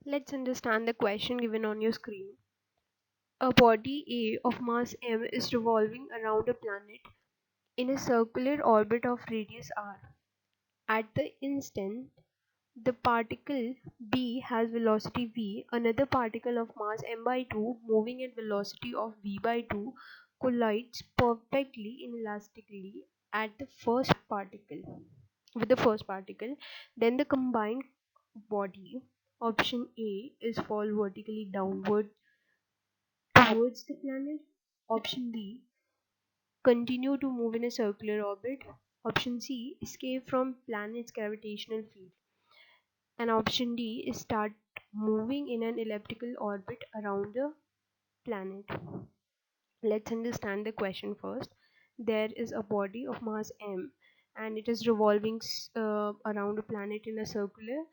Let's understand the question given on your screen. A body A of mass m is revolving around a planet in a circular orbit of radius r. At the instant the particle B has velocity v, another particle of mass m by 2 moving at velocity of v by 2 collides perfectly inelastically at the first particle with the first particle. Then the combined body, option A, is fall vertically downward towards the planet. Option B, continue to move in a circular orbit. Option C, escape from planet's gravitational field. And option D is start moving in an elliptical orbit around the planet. Let's understand the question first. There is a body of mass m and it is revolving around a planet in a circular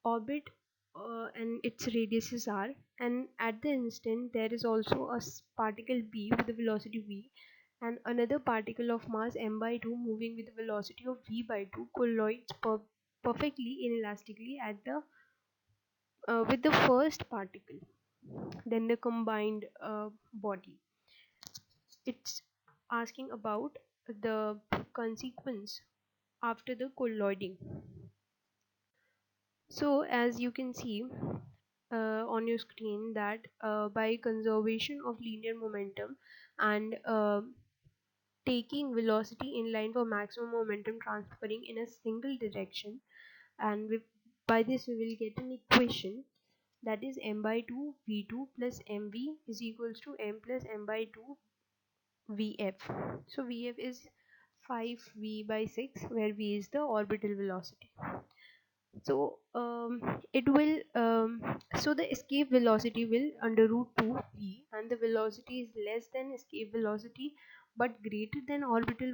orbit, and its radiuses are, and at the instant there is also a particle b with a velocity v and another particle of mass m by 2 moving with a velocity of v by 2 collides perfectly inelastically at the with the first particle. Then the combined body, it's asking about the consequence after the colliding. So as you can see on your screen that by conservation of linear momentum and taking velocity in line for maximum momentum transferring in a single direction, and by this we will get an equation that is m by 2 v2 plus mv is equals to m plus m by 2 vf. So vf is 5v by 6 where v is the orbital velocity. So it will so the escape velocity will under root 2 v and the velocity is less than escape velocity but greater than orbital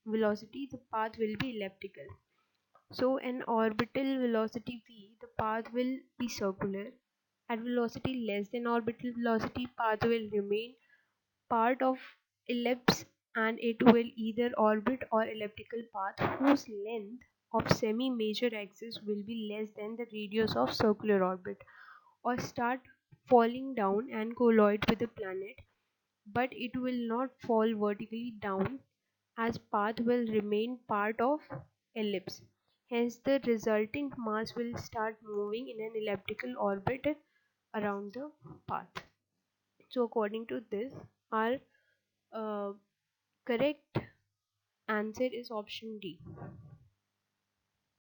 velocity, the path will be elliptical. So an orbital velocity v, the path will be circular. At velocity less than orbital velocity, path will remain part of ellipse and it will either orbit or elliptical path whose length of semi-major axis will be less than the radius of circular orbit, or start falling down and collide with the planet, but it will not fall vertically down as path will remain part of ellipse. Hence the resultant mass will start moving in an elliptical orbit around the path. So according to this, our uh, correct answer is option D.